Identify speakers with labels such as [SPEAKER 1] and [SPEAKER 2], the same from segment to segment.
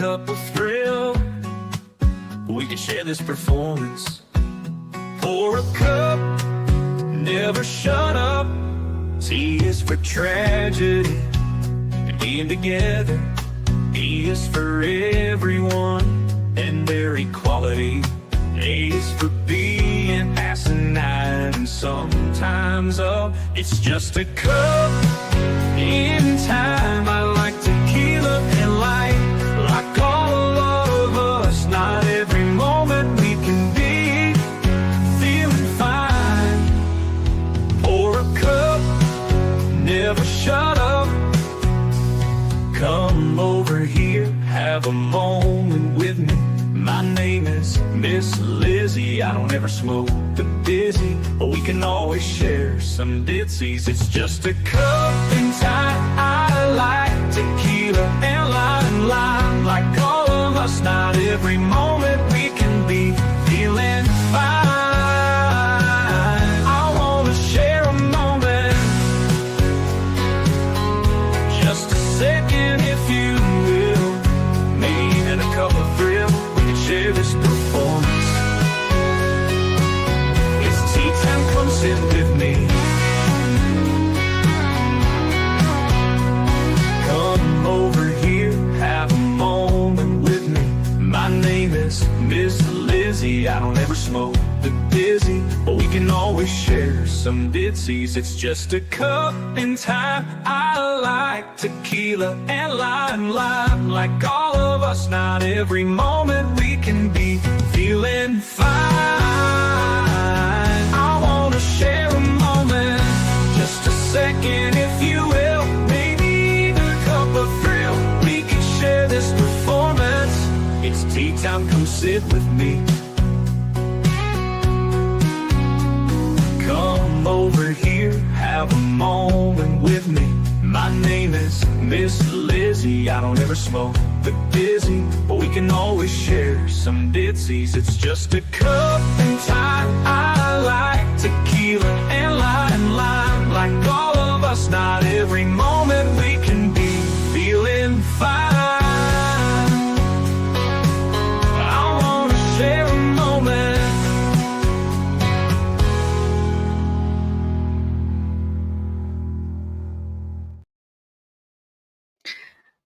[SPEAKER 1] cup of thrill. We can share this performance. Pour a cup, never shut up. T is for tragedy and being together. E is for everyone and their equality. A is for being asinine and sometimes up. It's just a cup in time. I like tequila and light, like all of us. Not every moment we can be feeling fine. Pour a cup, never shut up. Come over here, have a moment with me. My name is Miss Lizzie. I don't ever smoke the busy, but we can always share some ditsies. It's just a cup in time. I like tequila and lime, like all of us. Not every moment we can be feeling fine. I wanna share a moment, just a second if you will. Maybe even a cup of thrill. We can share this performance. It's tea time, come sit with me. Come over here, have a moment with me. My name is Miss Lizzie. I don't ever smoke the busy, but we can always share some ditsies. It's just a cup in time. I like tequila and lime, like all of us. Not every moment we can be feeling fine. I wanna share a moment, just a second if you will. Maybe even a cup of thrill. We can share this performance. It's tea time, come sit with me. Come over here, have a moment with me. My name is Miss Lizzie. I don't ever smoke the busy, but we can always share some ditsies. It's just a cup in time. I like tequila and lime, like all of us. Not every moment we can be feeling fine. I wanna share a moment.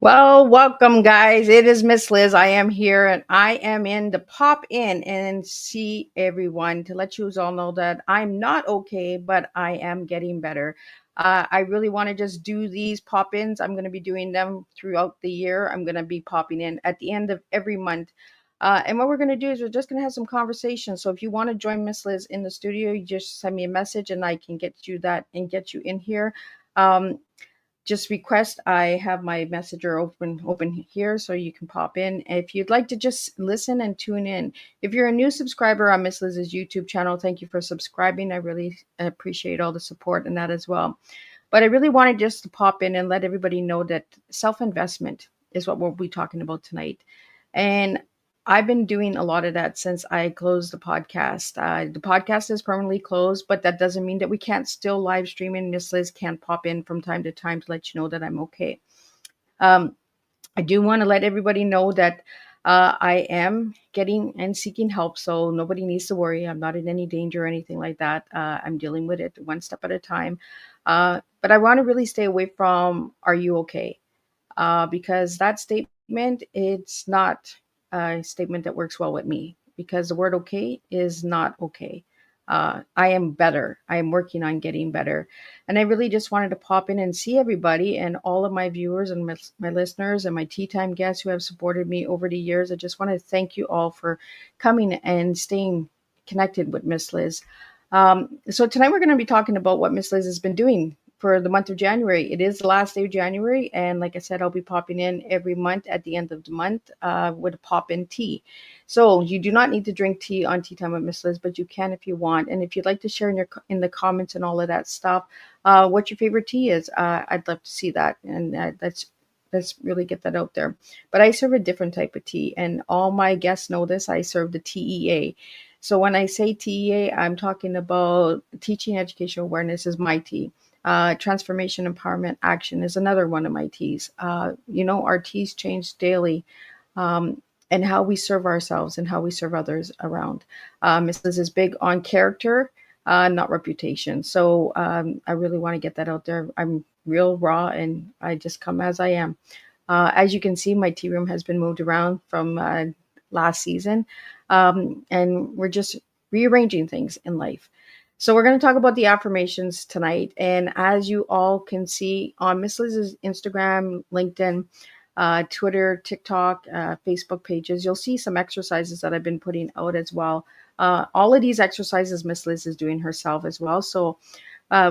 [SPEAKER 2] Well, welcome, guys. It is Miss Liz. I am here, and I am in to pop in and see everyone to let you all know that I'm not okay, but I am getting better. I really want to just do these pop ins. I'm going to be doing them throughout the year. I'm going to be popping in at the end of every month. And what we're going to do is we're just going to have some conversation. So if you want to join Miss Liz in the studio, you just send me a message and I can get you that and get you in here. Just request. I have my messenger open here so you can pop in if you'd like to just listen and tune in. If you're a new subscriber on Miss Liz's YouTube channel, thank you for subscribing. I really appreciate all the support and that as well. But I really wanted just to pop in and let everybody know that self-investment is what we'll be talking about tonight. And I've been doing a lot of that since I closed the podcast. The podcast is permanently closed, but that doesn't mean that we can't still live stream, and Miss Liz can pop in from time to time to let you know that I'm okay. I do want to let everybody know that I am getting and seeking help, so nobody needs to worry. I'm not in any danger or anything like that. I'm dealing with it one step at a time. But I want to really stay away from "Are you okay?" Because that statement, it's not a statement that works well with me, because the word okay is not okay. I am better. I am working on getting better. And I really just wanted to pop in and see everybody and all of my viewers and my listeners and my tea time guests who have supported me over the years. I just want to thank you all for coming and staying connected with Miss Liz. So tonight we're going to be talking about what Miss Liz has been doing for the month of January. It is the last day of January, and like I said, I'll be popping in every month at the end of the month with a pop-in tea. So you do not need to drink tea on Tea Time with Miss Liz, but you can if you want. And if you'd like to share in the comments and all of that stuff, what your favorite tea is, I'd love to see that. And let's really get that out there. But I serve a different type of tea, and all my guests know this. I serve the TEA. So when I say TEA, I'm talking about teaching, education, awareness is my tea. Transformation, empowerment, action is another one of my teas. Our teas change daily. and how we serve ourselves and how we serve others around. Miss Liz is big on character, not reputation. So I really want to get that out there. I'm real raw and I just come as I am. As you can see, my tea room has been moved around from last season, and we're just rearranging things in life. So we're going to talk about the affirmations tonight. And as you all can see on Miss Liz's Instagram, LinkedIn, Twitter, TikTok, Facebook pages, you'll see some exercises that I've been putting out as well. All of these exercises Miss Liz is doing herself as well. So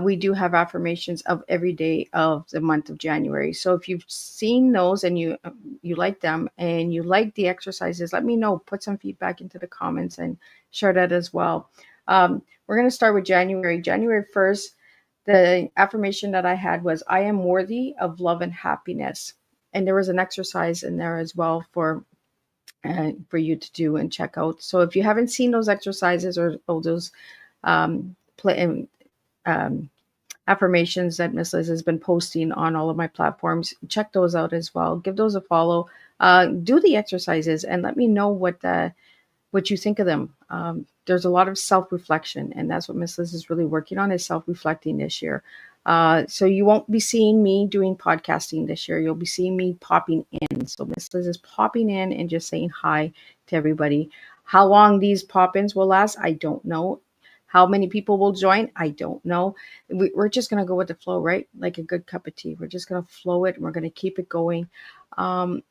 [SPEAKER 2] we do have affirmations of every day of the month of January. So if you've seen those and you like them and you like the exercises, let me know. Put some feedback into the comments and share that as well. We're going to start with January. January 1st, the affirmation that I had was, I am worthy of love and happiness. And there was an exercise in there as well for you to do and check out. So if you haven't seen those exercises or those play, affirmations that Miss Liz has been posting on all of my platforms, check those out as well. Give those a follow. Do the exercises and let me know what you think of them. There's a lot of self-reflection, and that's what Miss Liz is really working on, is self-reflecting this year. So you won't be seeing me doing podcasting this year. You'll be seeing me popping in. So Miss Liz is popping in and just saying hi to everybody. How long these pop-ins will last, I don't know. How many people will join, I don't know. We're just going to go with the flow, right? Like a good cup of tea. We're just going to flow it and we're going to keep it going. And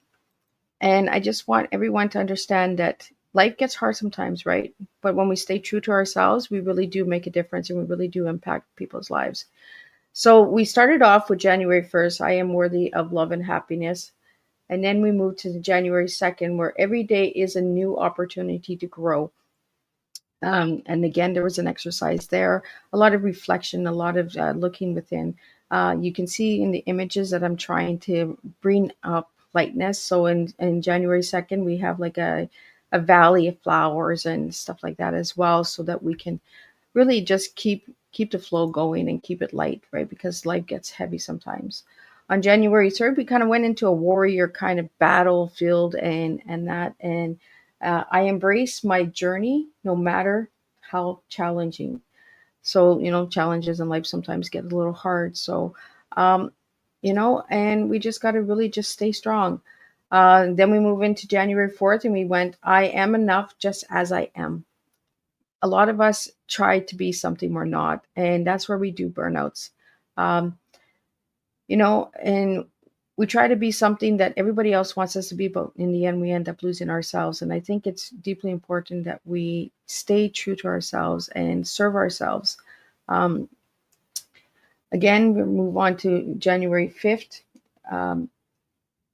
[SPEAKER 2] I just want everyone to understand that life gets hard sometimes, right? But when we stay true to ourselves, we really do make a difference and we really do impact people's lives. So we started off with January 1st, I am worthy of love and happiness. And then we moved to January 2nd, where every day is a new opportunity to grow. And again, there was an exercise there, a lot of reflection, a lot of looking within. You can see in the images that I'm trying to bring up lightness. So in January 2nd, we have like a valley of flowers and stuff like that as well, so that we can really just keep the flow going and keep it light, right? Because life gets heavy sometimes. On January 3rd, we kind of went into a warrior kind of battlefield and I embrace my journey no matter how challenging. So, challenges in life sometimes get a little hard. So, um, and we just got to really just stay strong. Then we move into January 4th and we went, I am enough just as I am. A lot of us try to be something we're not, and that's where we do burnouts. Um, and we try to be something that everybody else wants us to be, but in the end, we end up losing ourselves. And I think it's deeply important that we stay true to ourselves and serve ourselves. Um, Again, we move on to January 5th, um,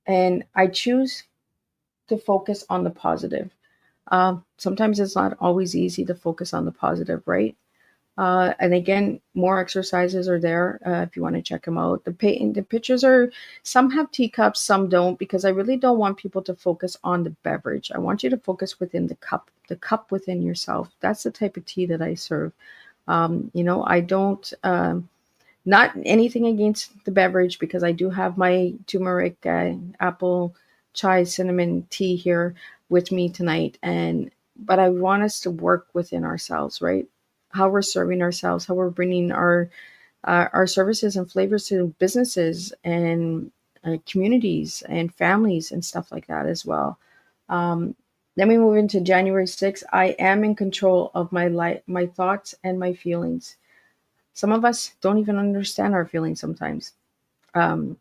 [SPEAKER 2] and I choose to focus on the positive. Sometimes it's not always easy to focus on the positive, right? And again, more exercises are there if you want to check them out. The pictures are, some have teacups, some don't, because I really don't want people to focus on the beverage. I want you to focus within the cup within yourself. That's the type of tea that I serve. I don't, not anything against the beverage, because I do have my turmeric, apple, chai, cinnamon tea here with me tonight. But I want us to work within ourselves, right? How we're serving ourselves, how we're bringing our services and flavors to businesses and communities and families and stuff like that as well. Um, then we move into January 6th. I am in control of my life, my thoughts, and my feelings. Some of us don't even understand our feelings sometimes. Um,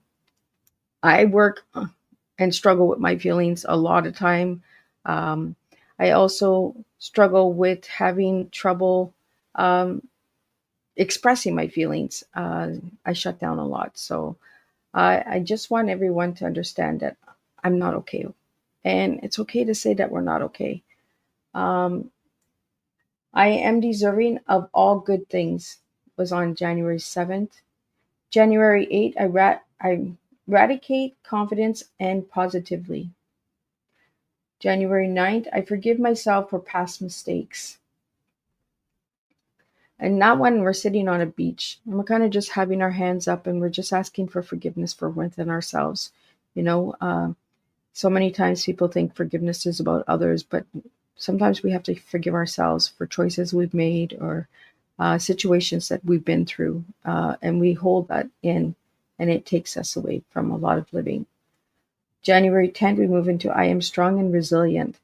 [SPEAKER 2] I work and struggle with my feelings a lot of time. Um, I also struggle with having trouble um, expressing my feelings. I shut down a lot. So I just want everyone to understand that I'm not okay. And it's okay to say that we're not okay. Um, I am deserving of all good things was on January 7th. January 8th, I eradicate confidence and positively. January 9th, I forgive myself for past mistakes. And not when we're sitting on a beach and we're kind of just having our hands up and we're just asking for forgiveness for within ourselves. You know, So many times people think forgiveness is about others, but sometimes we have to forgive ourselves for choices we've made or situations that we've been through, and we hold that in, and it takes us away from a lot of living. January 10th, we move into I am strong and resilient.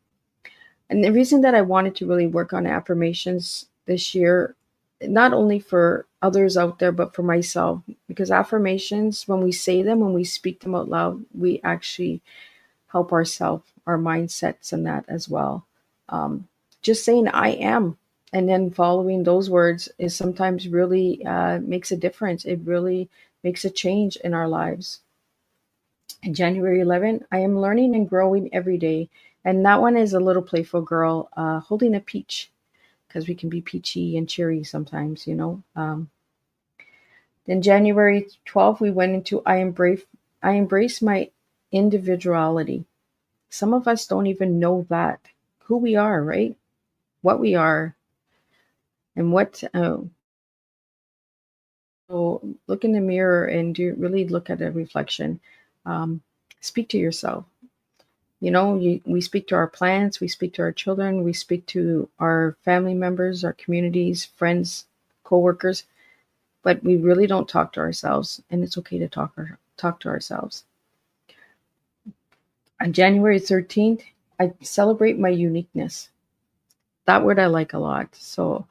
[SPEAKER 2] And the reason that I wanted to really work on affirmations this year, not only for others out there, but for myself, because affirmations, when we say them, when we speak them out loud, we actually help ourselves, our mindsets, and that as well. Um, just saying I am and then following those words is sometimes really makes a difference. It really makes a change in our lives. And January 11th, I am learning and growing every day. And that one is a little playful girl holding a peach because we can be peachy and cheery sometimes, you know. Then January 12th, we went into I embrace my individuality. Some of us don't even know that who we are, right? What we are, and what. So look in the mirror and do really look at a reflection. Um, Speak to yourself. You know, we speak to our plants, we speak to our children, we speak to our family members, our communities, friends, coworkers, but we really don't talk to ourselves, and it's okay to talk to ourselves. On January 13th, I celebrate my uniqueness. That word I like a lot. So,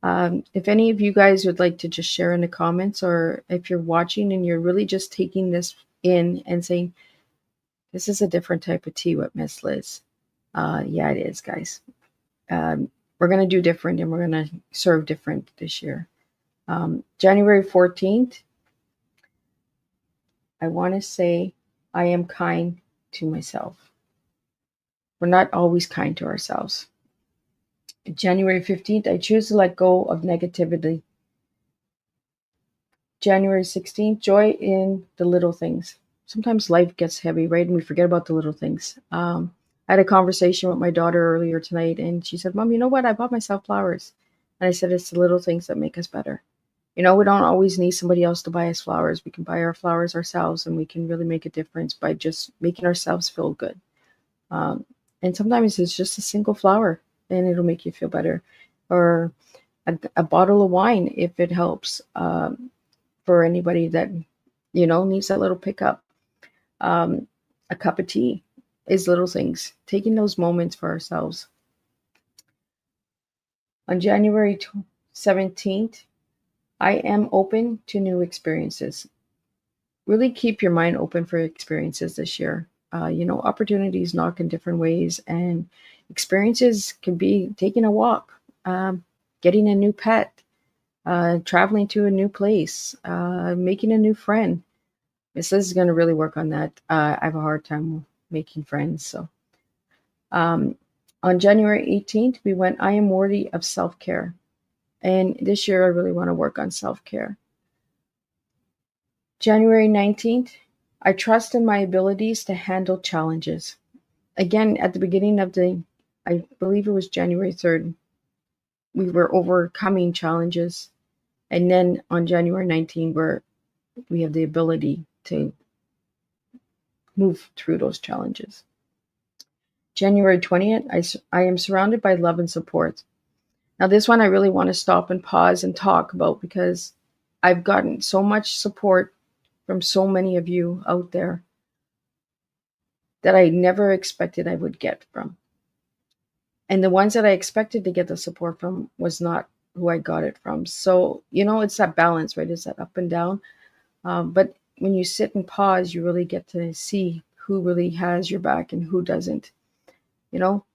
[SPEAKER 2] if any of you guys would like to just share in the comments, or if you're watching and you're really just taking this in and saying, this is a different type of tea with Miss Liz. Yeah, it is, guys. We're going to do different and we're going to serve different this year. January 14th, I want to say I am kind to myself. We're not always kind to ourselves. January 15th, I choose to let go of negativity. January 16th, joy in the little things. Sometimes life gets heavy, right? And we forget about the little things. I had a conversation with my daughter earlier tonight, and she said, Mom, you know what? I bought myself flowers. And I said, it's the little things that make us better. You know, we don't always need somebody else to buy us flowers. We can buy our flowers ourselves, and we can really make a difference by just making ourselves feel good. Um, and sometimes it's just a single flower, and it'll make you feel better. Or a bottle of wine, if it helps. For anybody that needs that little pickup. Um, a cup of tea is little things. Taking those moments for ourselves. On January 17th, I am open to new experiences. Really keep your mind open for experiences this year. Opportunities knock in different ways, and experiences can be taking a walk, getting a new pet, traveling to a new place, making a new friend. Miss Liz is going to really work on that. I have a hard time making friends. So um, on January 18th, we went, I am worthy of self care. And this year, I really want to work on self care. January 19th, I trust in my abilities to handle challenges. Again, at the beginning of I believe it was January 3rd, we were overcoming challenges. And then on January 19th, we have the ability to move through those challenges. January 20th, I am surrounded by love and support. Now, this one I really want to stop and pause and talk about because I've gotten so much support from so many of you out there that I never expected I would get from. And the ones that I expected to get the support from was not who I got it from. So, it's that balance, right? It's that up and down. But when you sit and pause, you really get to see who really has your back and who doesn't, you know?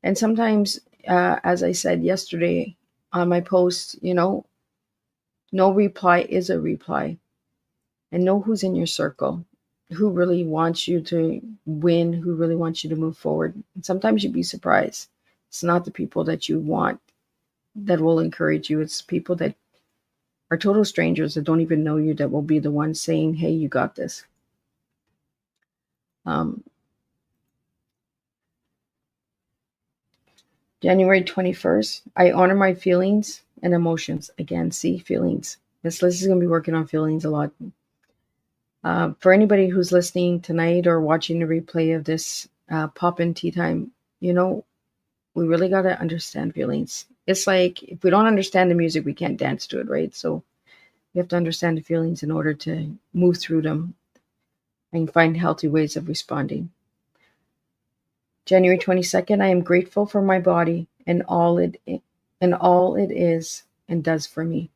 [SPEAKER 2] And sometimes, as I said yesterday on my post, no reply is a reply. And know who's in your circle, who really wants you to win, who really wants you to move forward. And sometimes you'd be surprised. It's not the people that you want that will encourage you. It's people that are total strangers that don't even know you that will be the ones saying, hey, you got this. Um, January 21st, I honor my feelings and emotions. Again, see, feelings. Miss Liz is going to be working on feelings a lot. For anybody who's listening tonight or watching the replay of this pop in tea time, you know, we really got to understand feelings. It's like if we don't understand the music, we can't dance to it, right? So we have to understand the feelings in order to move through them and find healthy ways of responding. January 22nd, I am grateful for my body and all it is and does for me.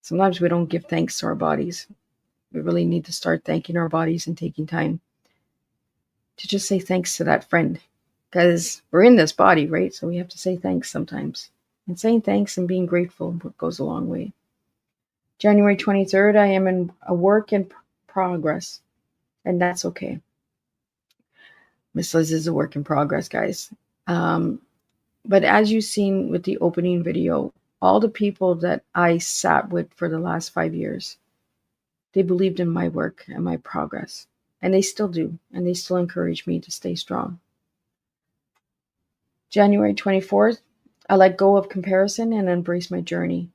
[SPEAKER 2] Sometimes we don't give thanks to our bodies. We really need to start thanking our bodies and taking time to just say thanks to that friend because we're in this body, right? So we have to say thanks sometimes. And saying thanks and being grateful goes a long way. January 23rd, I am in a work in progress, and that's okay. Miss Liz is a work in progress, guys. Um, but as you've seen with the opening video, all the people that I sat with for the last 5 years, they believed in my work and my progress. And they still do. And they still encourage me to stay strong. January 24th, I let go of comparison and embrace my journey.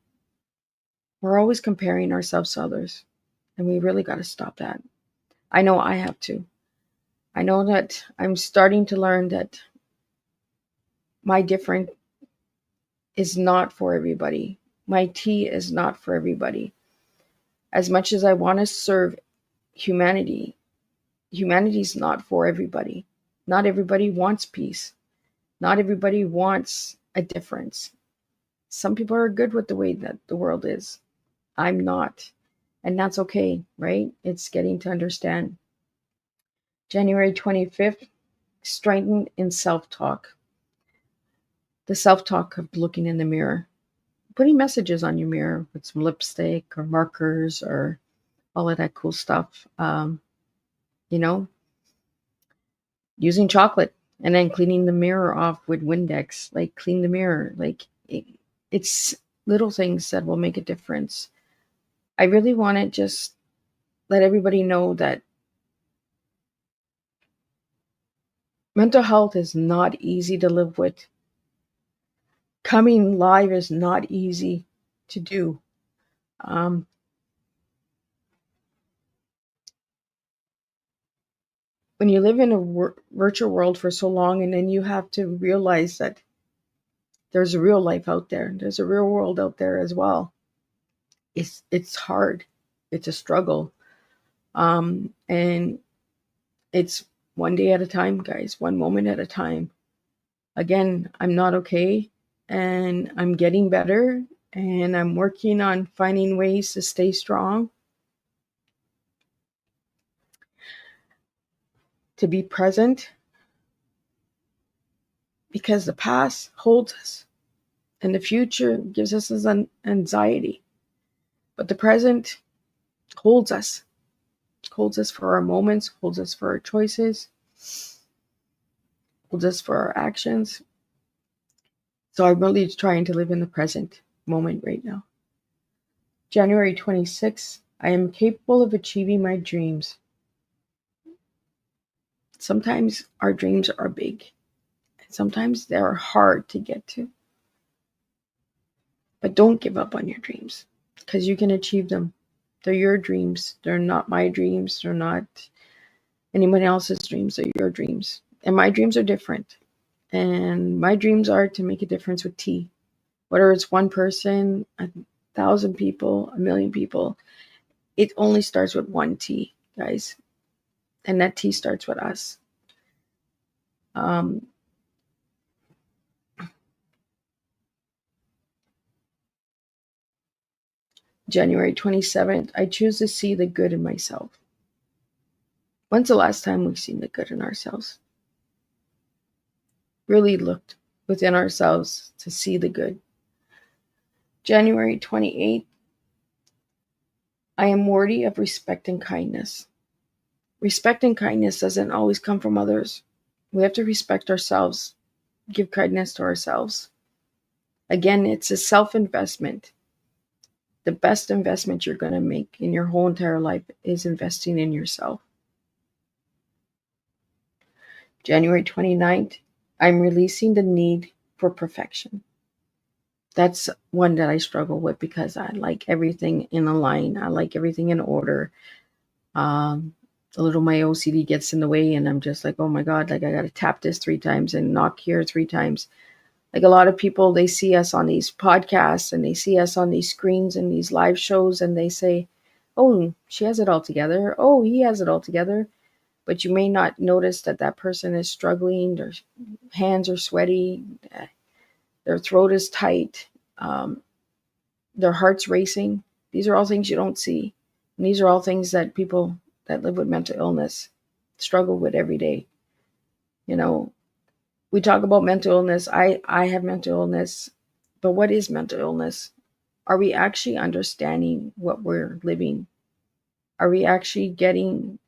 [SPEAKER 2] We're always comparing ourselves to others. And we really got to stop that. I know I have to. I know that I'm starting to learn that my different is not for everybody. My tea is not for everybody. As much as I want to serve humanity, humanity is not for everybody. Not everybody wants peace. Not everybody wants a difference. Some people are good with the way that the world is. I'm not. And that's okay, right? It's getting to understand. January 25th, strengthened in self talk. The self talk of looking in the mirror, putting messages on your mirror with some lipstick or markers or all of that cool stuff. You know, using chocolate and then cleaning the mirror off with Windex, like clean the mirror. It's little things that will make a difference. I really want to just let everybody know that mental health is not easy to live with. Coming live is not easy to do. Um, when you live in a virtual world for so long and then you have to realize that there's a real life out there, there's a real world out there as well. It's hard. It's a struggle. And it's one day at a time, guys, one moment at a time. Again, I'm not okay and I'm getting better and I'm working on finding ways to stay strong, to be present, because the past holds us and the future gives us anxiety. But the present holds us for our moments, holds us for our choices, holds us for our actions. So I'm really trying to live in the present moment right now. January 26th, I am capable of achieving my dreams. Sometimes our dreams are big, and sometimes they are hard to get to. But don't give up on your dreams because you can achieve them. They're your dreams. They're not my dreams. They're not anyone else's dreams. They're your dreams. And my dreams are different. And my dreams are to make a difference with tea. Whether it's one person, 1,000 people, 1,000,000 people, it only starts with one tea, guys. And that tea starts with us. January 27th, I choose to see the good in myself. When's the last time we've seen the good in ourselves? Really looked within ourselves to see the good. January 28th, I am worthy of respect and kindness. Respect and kindness doesn't always come from others. We have to respect ourselves, give kindness to ourselves. Again, it's a self-investment. The best investment you're going to make in your whole entire life is investing in yourself. January 29th, I'm releasing the need for perfection. That's one that I struggle with because I like everything in a line. I like everything in order. Um, a little my OCD gets in the way, and I'm just like, oh my God, like I got to tap this 3 times and knock here 3 times. Like a lot of people, they see us on these podcasts and they see us on these screens and these live shows, and they say, oh, she has it all together. Oh, he has it all together. But you may not notice that that person is struggling. Their hands are sweaty. Their throat is tight. Their heart's racing. These are all things you don't see. And these are all things that people that live with mental illness struggle with every day. You know, we talk about mental illness. I have mental illness, but what is mental illness? Are we actually understanding what we're living? Are we actually getting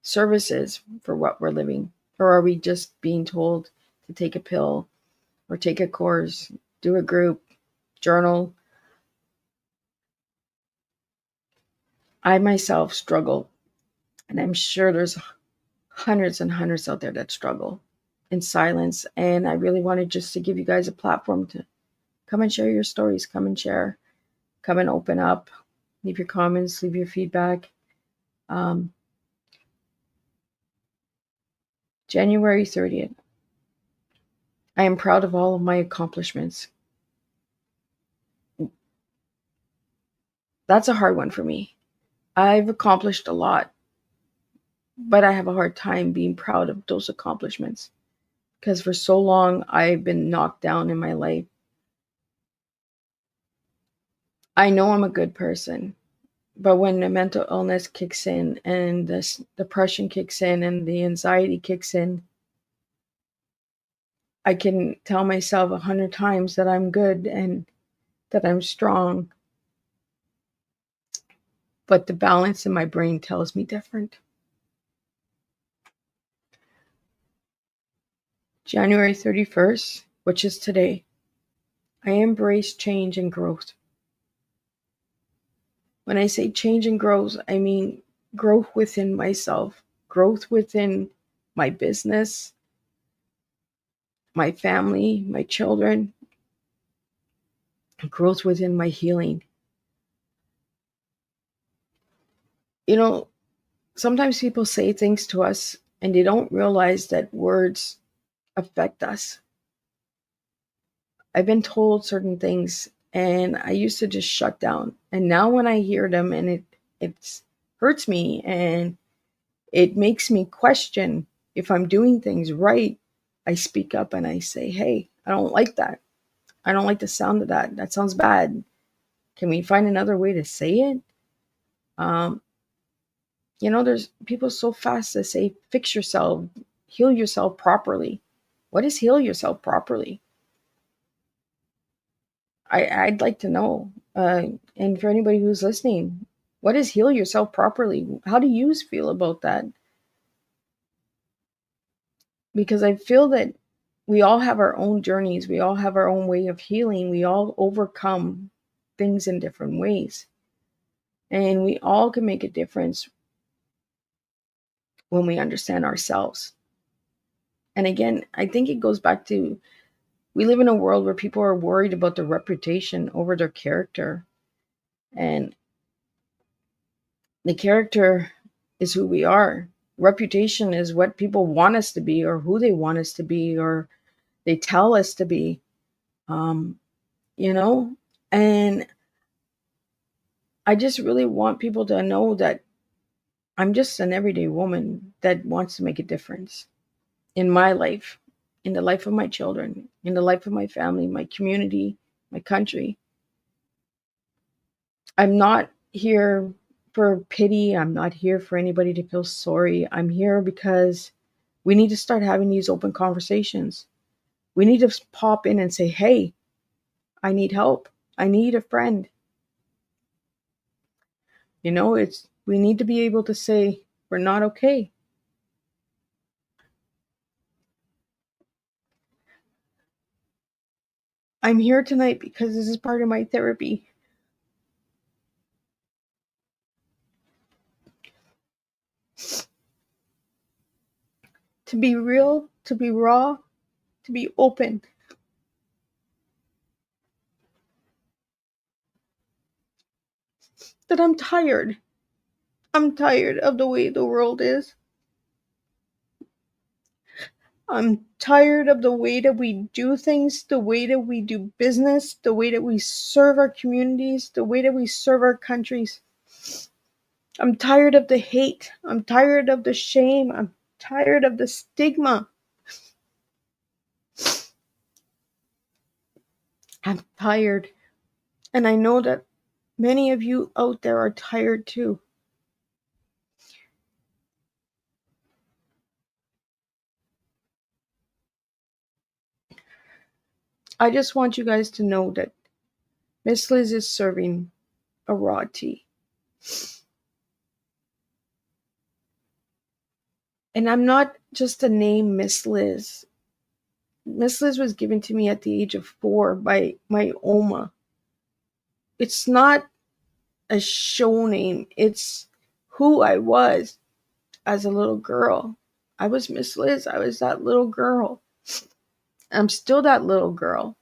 [SPEAKER 2] services for what we're living? Or are we just being told to take a pill or take a course, do a group, journal? I myself struggle, and I'm sure there's hundreds and hundreds out there that struggle in silence. And I really wanted just to give you guys a platform to come and share your stories, come and share, come and open up, leave your comments, leave your feedback. Um, January 30th. I am proud of all of my accomplishments. That's a hard one for me. I've accomplished a lot, but I have a hard time being proud of those accomplishments because for so long I've been knocked down in my life. I know I'm a good person, but when the mental illness kicks in and this depression kicks in and the anxiety kicks in, I can tell myself 100 times that I'm good and that I'm strong, but the balance in my brain tells me different. January 31st, which is today, I embrace change and growth. When I say change and growth, I mean growth within myself, growth within my business, my family, my children, growth within my healing. You know, sometimes people say things to us and they don't realize that words affect us. I've been told certain things and I used to just shut down. And now when I hear them and it hurts me and it makes me question if I'm doing things right, I speak up and I say, "Hey, I don't like that. I don't like the sound of that. That sounds bad. Can we find another way to say it?" Um, there's people so fast to say, "Fix yourself, heal yourself properly." What is heal yourself properly? I'd like to know. And for anybody who's listening, what is heal yourself properly? How do you feel about that? Because I feel that we all have our own journeys, we all have our own way of healing, we all overcome things in different ways. And we all can make a difference when we understand ourselves. And again, I think it goes back to we live in a world where people are worried about their reputation over their character. And the character is who we are. Reputation is what people want us to be or who they want us to be or they tell us to be. Um, you know? And I just really want people to know that I'm just an everyday woman that wants to make a difference in my life, in the life of my children, in the life of my family, my community, my country. I'm not here for pity. I'm not here for anybody to feel sorry. I'm here because we need to start having these open conversations. We need to pop in and say, "Hey, I need help. I need a friend." It's we need to be able to say we're not okay. I'm here tonight because this is part of my therapy. To be real, to be raw, to be open. That I'm tired. I'm tired of the way the world is. I'm tired of the way that we do things, the way that we do business, the way that we serve our communities, the way that we serve our countries. I'm tired of the hate. I'm tired of the shame. I'm tired of the stigma. I'm tired. And I know that many of you out there are tired too. I just want you guys to know that Miss Liz is serving a raw tea. And I'm not just a name, Miss Liz. Miss Liz was given to me at the age of 4 by my Oma. It's not a show name, it's who I was as a little girl. I was Miss Liz. I was that little girl. I'm still that little girl.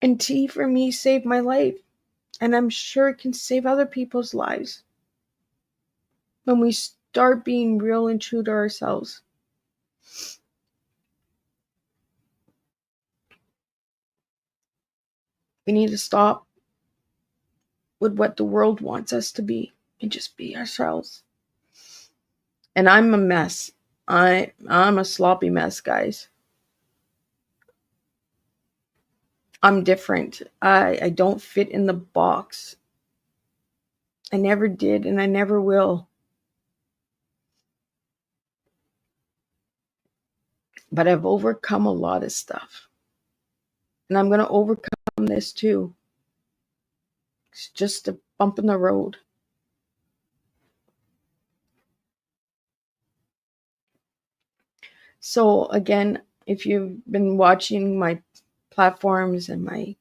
[SPEAKER 2] And tea for me saved my life. And I'm sure it can save other people's lives when we start being real and true to ourselves. We need to stop with what the world wants us to be and just be ourselves. And I'm a mess. I'm a sloppy mess, guys. I'm different. I don't fit in the box. I never did and I never will. But I've overcome a lot of stuff. And I'm going to overcome this too. It's just a bump in the road. So, again, if you've been watching my platforms and my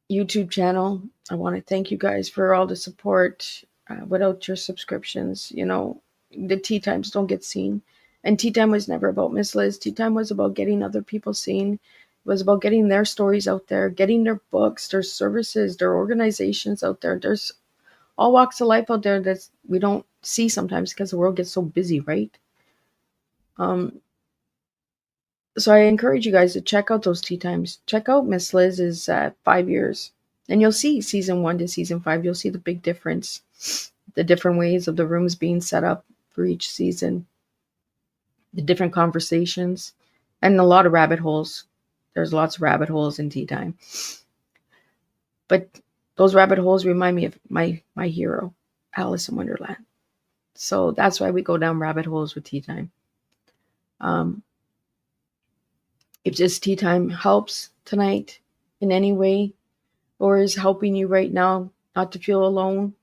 [SPEAKER 2] YouTube channel, I want to thank you guys for all the support. Without your subscriptions, the tea times don't get seen. And tea time was never about Miss Liz. Tea time was about getting other people seen. It was about getting their stories out there, getting their books, their services, their organizations out there. There's all walks of life out there that we don't see sometimes because the world gets so busy, right? So I encourage you guys to check out those tea times. Check out Miss Liz's 5 years. And you'll see season 1 to season 5. You'll see the big difference. The different ways of the rooms being set up for each season. The different conversations. And a lot of rabbit holes. There's lots of rabbit holes in tea time. But those rabbit holes remind me of my hero, Alice in Wonderland. So that's why we go down rabbit holes with tea time. If this tea time helps tonight in any way, or is helping you right now not to feel alone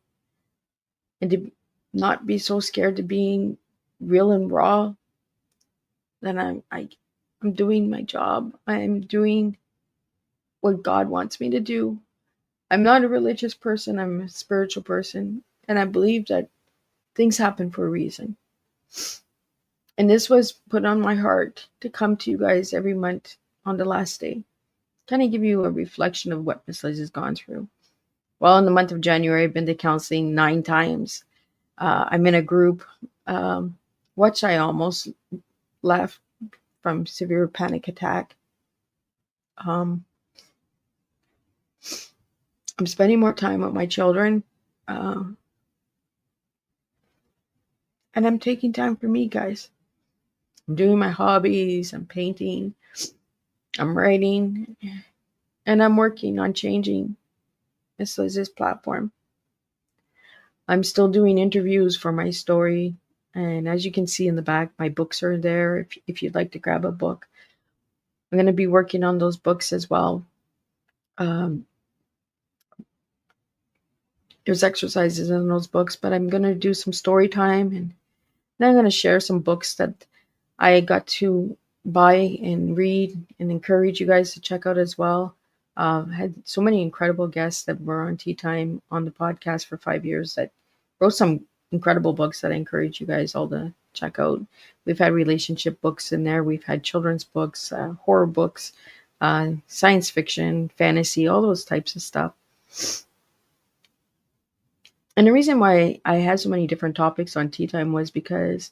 [SPEAKER 2] and to not be so scared to being real and raw, then I'm doing my job. I'm doing what God wants me to do. I'm not a religious person. I'm a spiritual person. And I believe that things happen for a reason. And this was put on my heart to come to you guys every month on the last day. Kind of give you a reflection of what Miss Liz has gone through. Well, in the month of January, I've been to counseling 9 times. I'm in a group, which I almost left from severe panic attack. I'm spending more time with my children. And I'm taking time for me, guys. I'm doing my hobbies. I'm painting. I'm writing. And I'm working on changing Miss Liz's platform. I'm still doing interviews for my story. And as you can see in the back, my books are there if you'd like to grab a book. I'm going to be working on those books as well. There's exercises in those books, but I'm going to do some story time. And then I'm going to share some books that I got to buy and read and encourage you guys to check out as well. Had so many incredible guests that were on Tea Time on the podcast for 5 years that wrote some incredible books that I encourage you guys all to check out. We've had relationship books in there. We've had children's books, horror books, science fiction, fantasy, all those types of stuff. And the reason why I had so many different topics on tea time was because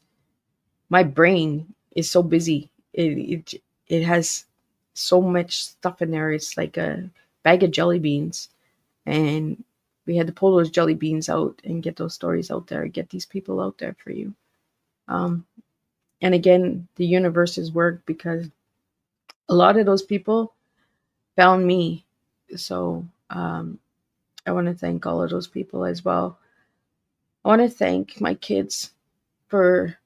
[SPEAKER 2] my brain is so busy. It has so much stuff in there. It's like a bag of jelly beans, and we had to pull those jelly beans out and get those stories out there, get these people out there for you. Um, and again, the universe has worked because a lot of those people found me. So I want to thank all of those people as well. I want to thank my kids for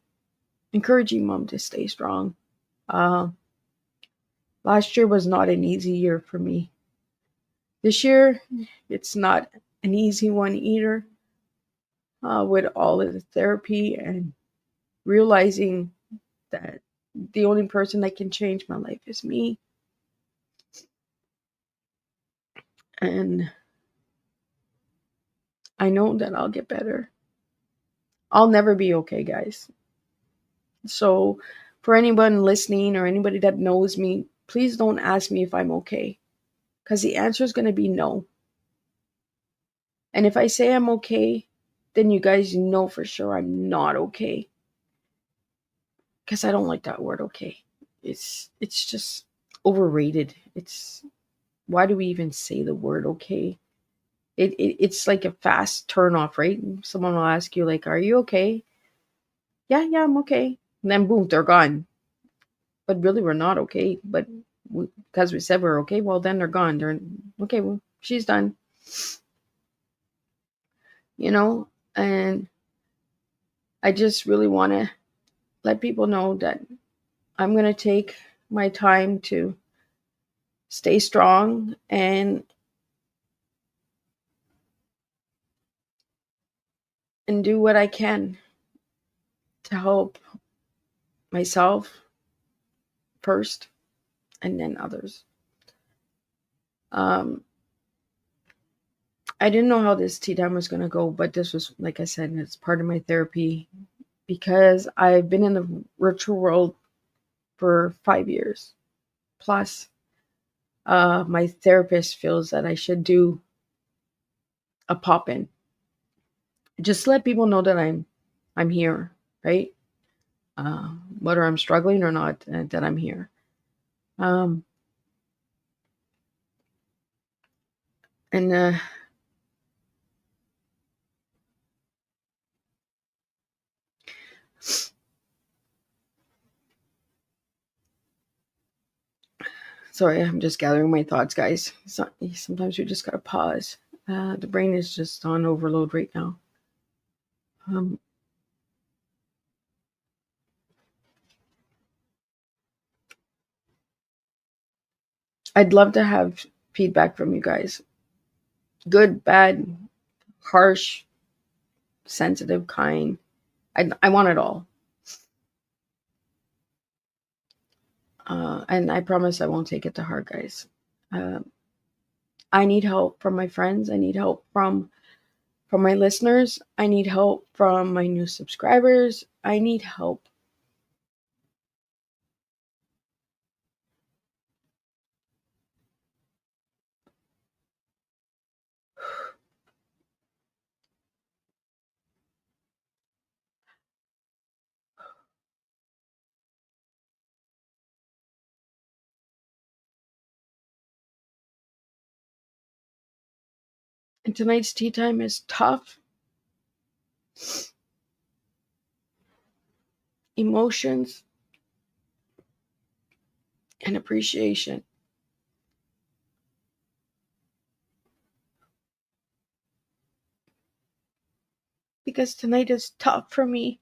[SPEAKER 2] encouraging mom to stay strong. Uh, Last year was not an easy year for me. This year, it's not an easy one either, with all of the therapy and realizing that the only person that can change my life is me. And I know that I'll get better. I'll never be okay, guys. So, for anyone listening or anybody that knows me, please don't ask me if I'm okay, because the answer is going to be no. And if I say I'm okay, then you guys know for sure I'm not okay, because I don't like that word okay. It's just overrated. It's Why do we even say the word okay? It's like a fast turn off, right? Someone will ask you like, "Are you okay?" Yeah, yeah, I'm okay. And then boom, they're gone. But really, we're not okay. But because we said we're okay, well, then they're gone. They're okay. Well, she's done. You know, and I just really want to let people know that I'm going to take my time to stay strong and do what I can to help myself first and then others. Um, I didn't know how this tea time was going to go, but this was, like I said, it's part of my therapy because I've been in the virtual world for 5 years plus. My therapist feels that I should do a pop in, just let people know that I'm here, right? Whether I'm struggling or not, that I'm here. Um, and Sorry, I'm just gathering my thoughts, guys. Sometimes we just gotta pause. The brain is just on overload right now. Um, I'd love to have feedback from you guys. Good, bad, harsh, sensitive, kind. I want it all. And I promise I won't take it to heart, guys. Uh, I need help from my friends. I need help from my listeners. I need help from my new subscribers. I need help. And tonight's tea time is tough, emotions, and appreciation. Because tonight is tough for me.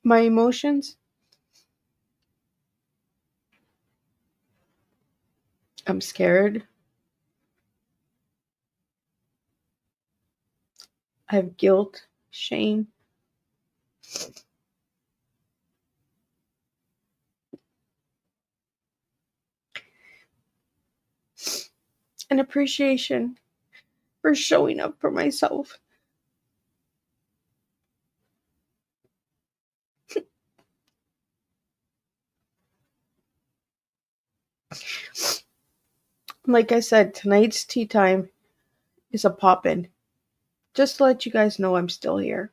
[SPEAKER 2] My emotions, I'm scared. I have guilt, shame, and appreciation for showing up for myself. Like I said, tonight's tea time is a pop-in. Just to let you guys know I'm still here.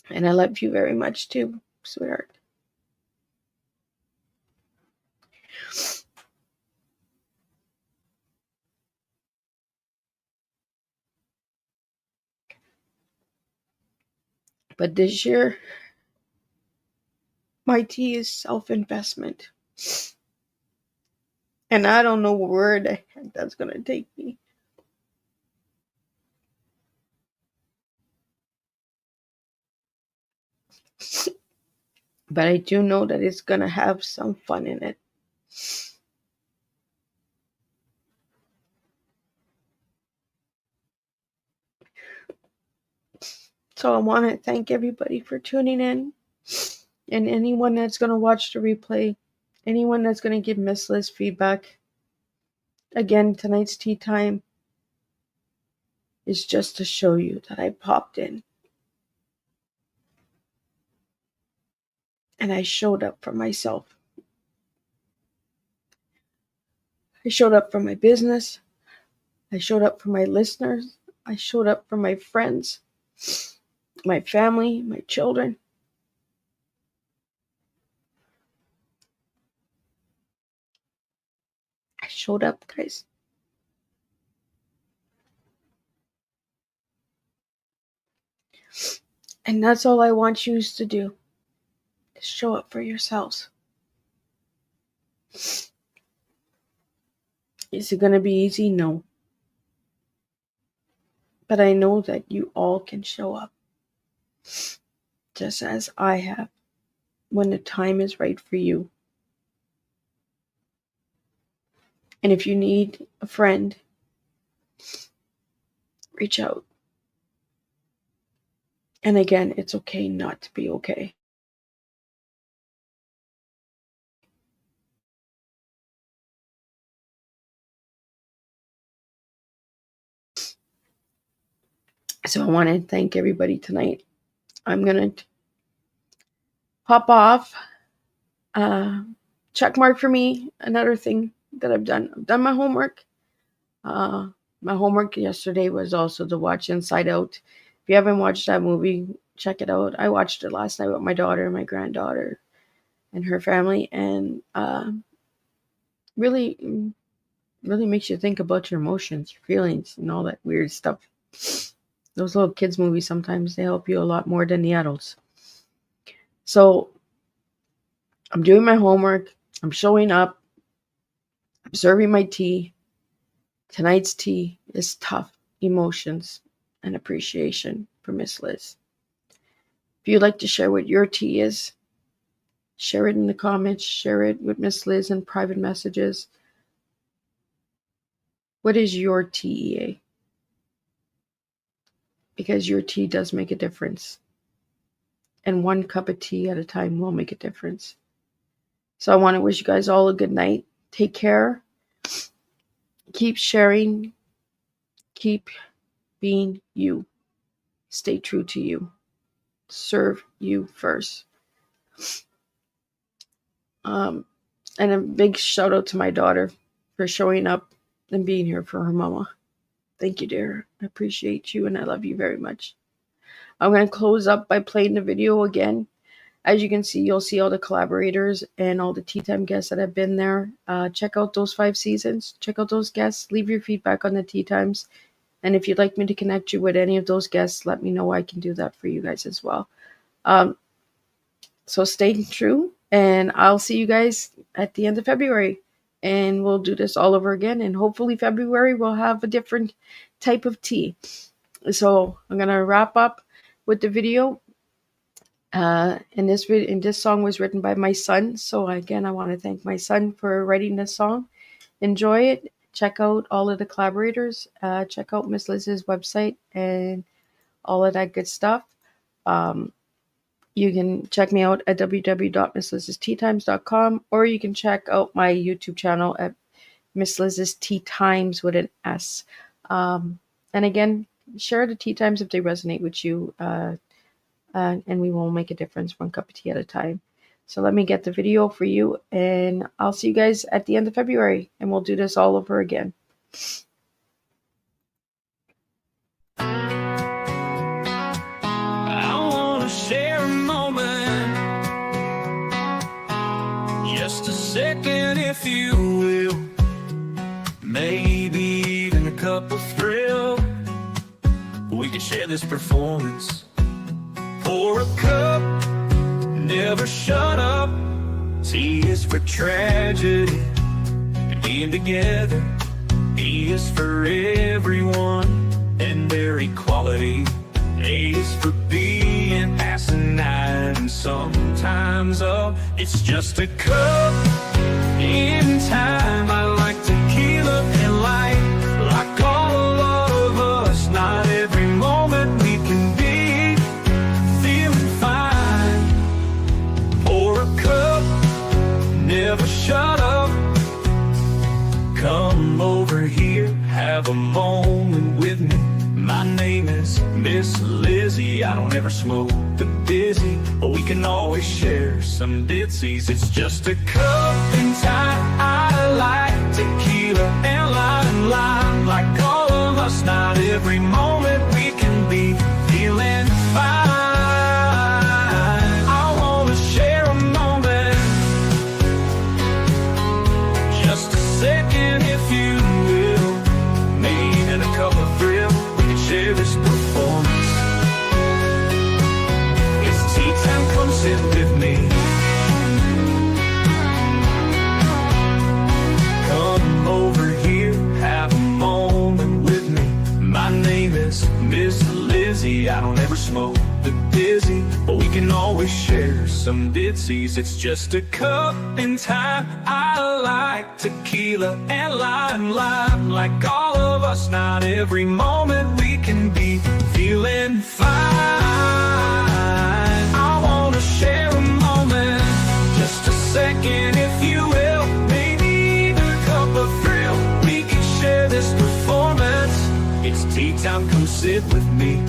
[SPEAKER 2] And I love you very much too, sweetheart. But this year, my tea is self-investment. And I don't know where the heck that's going to take me. But I do know that it's going to have some fun in it. So I want to thank everybody for tuning in. And anyone that's going to watch the replay, anyone that's going to give Miss Liz feedback. Again, tonight's tea time is just to show you that I popped in. And I showed up for myself. I showed up for my business. I showed up for my listeners. I showed up for my friends, my family, my children. I showed up, guys. And that's all I want you to do. Is show up for yourselves. Is it going to be easy? No. But I know that you all can show up. Just as I have. When the time is right for you. And if you need a friend, reach out. And again, it's okay not to be okay. So I want to thank everybody tonight. I'm going to pop off. Check mark for me. Another thing that I've done my homework. My homework yesterday was also to watch Inside Out. If you haven't watched that movie, check it out. I watched it last night with my daughter and my granddaughter and her family, and really makes you think about your emotions, your feelings, and all that weird stuff. Those little kids movies, sometimes they help you a lot more than the adults. So I'm doing my homework. I'm showing up. I'm serving my tea. Tonight's tea is tough emotions and appreciation for Miss Liz. If you'd like to share what your tea is, share it in the comments. Share it with Miss Liz in private messages. What is your TEA? Because your tea does make a difference. And one cup of tea at a time will make a difference. So I want to wish you guys all a good night. Take care. Keep sharing. Keep being you. Stay true to you. Serve you first. And a big shout out to my daughter for showing up and being here for her mama. Thank you, dear. I appreciate you and I love you very much. I'm going to close up by playing the video again. As you can see, you'll see all the collaborators and all the tea time guests that have been there. Check out those 5 seasons. Check out those guests. Leave your feedback on the tea times. And if you'd like me to connect you with any of those guests, let me know. I can do that for you guys as well. So stay true. And I'll see you guys at the end of February. And we'll do this all over again. And hopefully February we'll have a different type of tea. So I'm going to wrap up with the video. And this song was written by my son. So again, I want to thank my son for writing this song. Enjoy it. Check out all of the collaborators. Check out Miss Liz's website and all of that good stuff. You can check me out at www.misslizsteatimes.com, or you can check out my YouTube channel at Miss Liz's Tea Times with an S. And again, share the tea times if they resonate with you. And we will make a difference one cup of tea at a time. So let me get the video for you, and I'll see you guys at the end of February, and we'll do this all over again.
[SPEAKER 1] I wanna share a moment, just a second if you will, maybe even a cup of thrill. We can share this performance. Pour a cup, never shut up. T is for tragedy, and being together. E is for everyone and their equality. A is for being asinine and sometimes up. It's just a cup in time. I like tequila and light, like all of us. Not every moment we can be feeling fine. Pour a cup, never shut up. Come over here, have a moment with me. My name is Miss Lizzie. I don't ever smoke the busy, but we can always share some ditsies. It's just a cup in time. I like tequila and lime, like all of us. Not every moment we can be feeling fine. I wanna share a moment, just a second if you will, maybe even a cup of thrill. Share this performance. It's tea time, come sit with me. Come over here, have a moment with me. My name is Miss Lizzie. I don't ever smoke the dizzy, but we can always share some ditsies. It's just a cup in time. I like tequila and lime, like all of us. Not every moment we can be feeling fine. I wanna share a moment, just a second if you will, maybe even a cup of thrill. We can share this performance. It's tea time, come sit with me.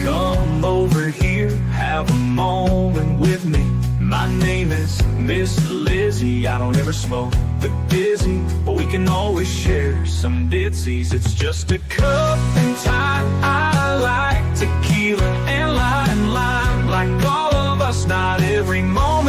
[SPEAKER 1] Come over here, have a moment with me. My name is Miss Lizzie. I don't ever smoke the busy, but we can always share some ditsies. It's just a cup in time. I like tequila and lime, like all of us. Not every moment